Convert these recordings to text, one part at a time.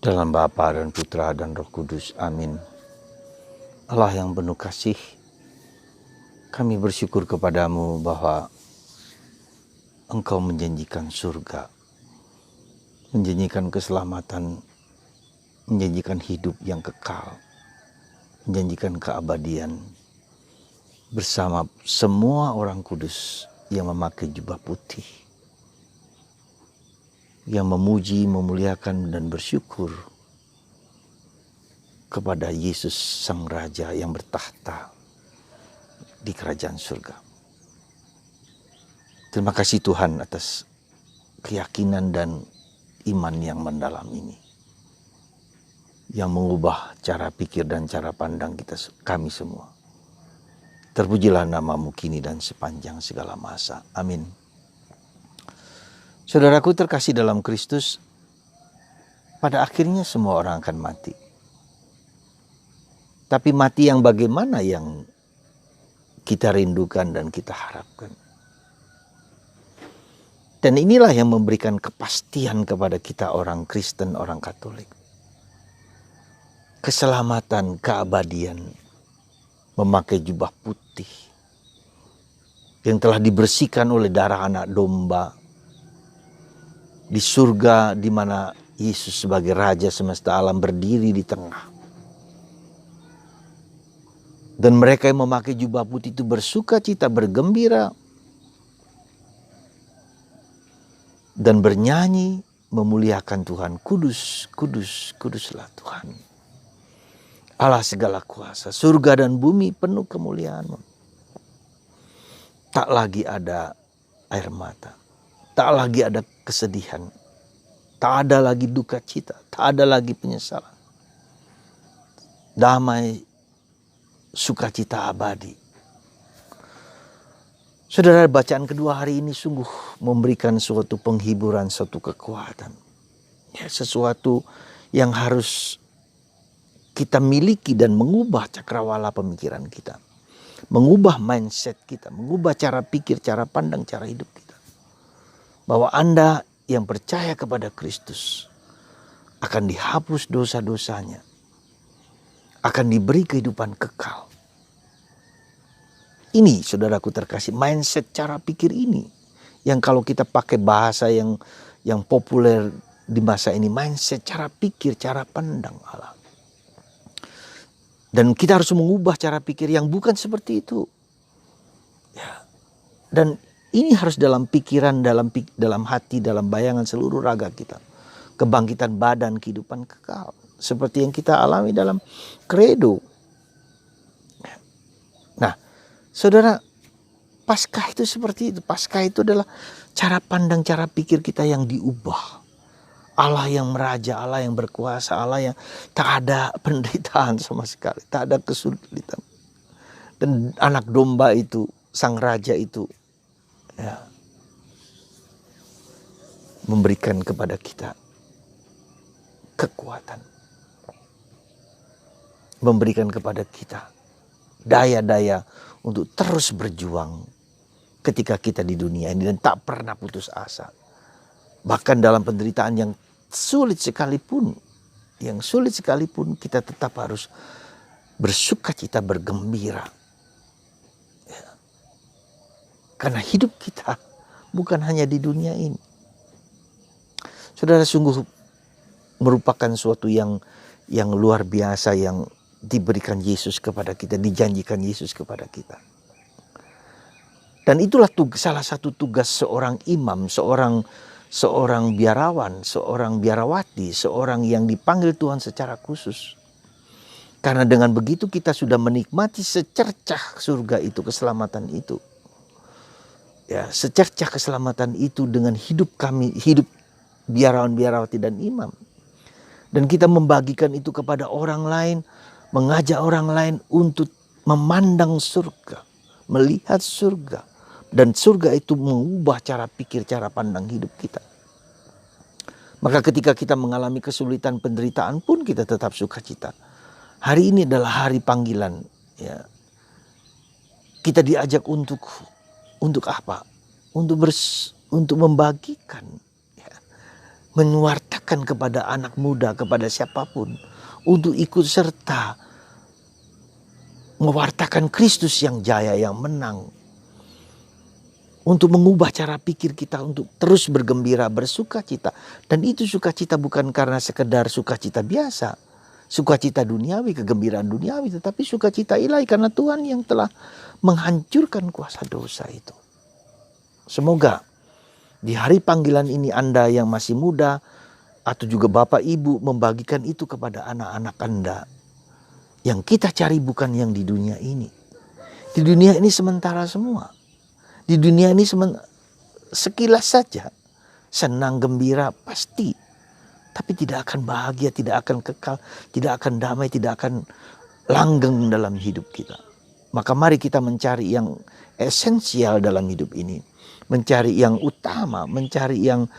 Dalam Bapa dan Putra dan Roh Kudus. Amin. Allah yang penuh kasih, kami bersyukur kepadamu bahwa Engkau menjanjikan surga, menjanjikan keselamatan, menjanjikan hidup yang kekal, menjanjikan keabadian bersama semua orang kudus yang memakai jubah putih, yang memuji, memuliakan dan bersyukur kepada Yesus Sang Raja yang bertahta di kerajaan surga. Terima kasih Tuhan atas keyakinan dan iman yang mendalam ini, yang mengubah cara pikir dan cara pandang kami semua. Terpujilah namamu kini dan sepanjang segala masa. Amin. Saudaraku terkasih dalam Kristus, pada akhirnya semua orang akan mati. Tapi mati yang bagaimana yang kita rindukan dan kita harapkan? Dan inilah yang memberikan kepastian kepada kita orang Kristen, orang Katolik. Keselamatan, keabadian, memakai jubah putih yang telah dibersihkan oleh darah anak domba di surga, di mana Yesus sebagai Raja semesta alam berdiri di tengah. Dan mereka yang memakai jubah putih itu bersuka cita, bergembira, dan bernyanyi memuliakan Tuhan. Kudus, kudus, kuduslah Tuhan, Allah segala kuasa. Surga dan bumi penuh kemuliaan-Mu. Tak lagi ada air mata, tak lagi ada kesedihan, tak ada lagi duka cita, tak ada lagi penyesalan. Damai, sukacita abadi. Saudara, bacaan kedua hari ini sungguh memberikan suatu penghiburan, suatu kekuatan. Ya, sesuatu yang harus kita miliki dan mengubah cakrawala pemikiran kita. Mengubah mindset kita, mengubah cara pikir, cara pandang, cara hidup kita. Bahwa Anda yang percaya kepada Kristus akan dihapus dosa-dosanya, akan diberi kehidupan kekal. Ini saudaraku terkasih, mindset cara pikir ini yang kalau kita pakai bahasa yang populer di masa ini, mindset cara pikir, cara pandang Allah. Dan kita harus mengubah cara pikir yang bukan seperti itu. Ya. Dan ini harus dalam pikiran, dalam hati, dalam bayangan seluruh raga kita. Kebangkitan badan, kehidupan kekal. Seperti yang kita alami dalam kredo. Nah, saudara, Paskah itu seperti itu. Paskah itu adalah cara pandang, cara pikir kita yang diubah. Allah yang meraja, Allah yang berkuasa, Allah yang tak ada penderitaan sama sekali, tak ada kesulitan. Dan anak domba itu, sang raja itu, ya, memberikan kepada kita kekuatan, memberikan kepada kita daya-daya untuk terus berjuang ketika kita di dunia ini dan tak pernah putus asa. Bahkan dalam penderitaan yang sulit sekalipun, kita tetap harus bersuka cita, bergembira. Ya. Karena hidup kita bukan hanya di dunia ini. Saudara, sungguh merupakan suatu yang luar biasa yang diberikan Yesus kepada kita, dijanjikan Yesus kepada kita. Dan itulah salah satu tugas seorang imam, seorang biarawan, seorang biarawati, seorang yang dipanggil Tuhan secara khusus. Karena dengan begitu kita sudah menikmati secercah surga itu, keselamatan itu. Ya, secercah keselamatan itu dengan hidup kami, hidup biarawan, biarawati dan imam. Dan kita membagikan itu kepada orang lain, mengajak orang lain untuk memandang surga, melihat surga. Dan surga itu mengubah cara pikir, cara pandang hidup kita. Maka ketika kita mengalami kesulitan, penderitaan pun kita tetap sukacita. Hari ini adalah hari panggilan. Ya. Kita diajak untuk apa? Untuk membagikan, ya, menyuarakan ajakan kepada anak muda, kepada siapapun untuk ikut serta mewartakan Kristus yang jaya, yang menang. Untuk mengubah cara pikir kita untuk terus bergembira, bersukacita. Dan itu sukacita bukan karena sekedar sukacita biasa. Sukacita duniawi, kegembiraan duniawi. Tetapi sukacita ilahi karena Tuhan yang telah menghancurkan kuasa dosa itu. Semoga di hari panggilan ini Anda yang masih muda atau juga Bapak Ibu membagikan itu kepada anak-anak Anda. Yang kita cari bukan yang di dunia ini. Di dunia ini sementara semua. Di dunia ini sekilas saja senang, gembira pasti. Tapi tidak akan bahagia, tidak akan kekal, tidak akan damai, tidak akan langgeng dalam hidup kita. Maka mari kita mencari yang esensial dalam hidup ini. Mencari yang utama, mencari yang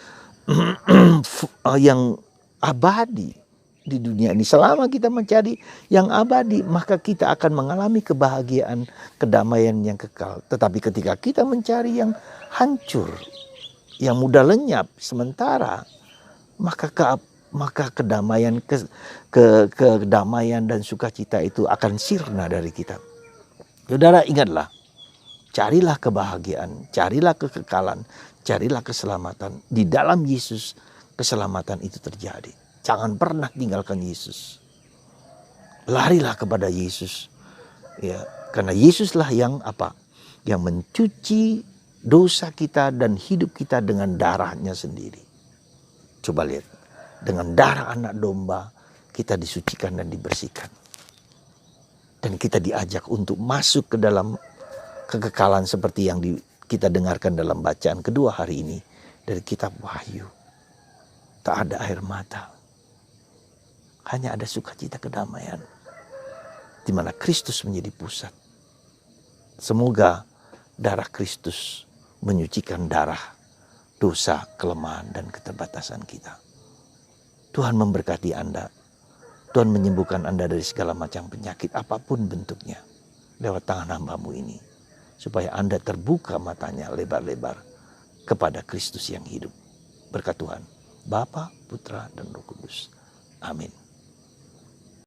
yang abadi di dunia ini. Selama kita mencari yang abadi, maka kita akan mengalami kebahagiaan, kedamaian yang kekal. Tetapi ketika kita mencari yang hancur, yang mudah lenyap sementara, maka kedamaian kedamaian dan sukacita itu akan sirna dari kita. Saudara, ingatlah, carilah kebahagiaan, carilah kekekalan, carilah keselamatan. Di dalam Yesus keselamatan itu terjadi. Jangan pernah tinggalkan Yesus. Larilah kepada Yesus. Ya, karena Yesuslah yang apa? Yang mencuci dosa kita dan hidup kita dengan darahnya sendiri. Coba lihat. Dengan darah anak domba kita disucikan dan dibersihkan. Dan kita diajak untuk masuk ke dalam kekekalan seperti yang kita dengarkan dalam bacaan kedua hari ini dari kitab Wahyu. Tak ada air mata. Hanya ada sukacita kedamaian. Di mana Kristus menjadi pusat. Semoga darah Kristus menyucikan darah, dosa, kelemahan, dan keterbatasan kita. Tuhan memberkati Anda. Tuhan menyembuhkan Anda dari segala macam penyakit apapun bentuknya. Lewat tangan hamba-Mu ini. Supaya Anda terbuka matanya lebar-lebar kepada Kristus yang hidup. Berkat Tuhan, Bapa, Putra, dan Roh Kudus. Amin.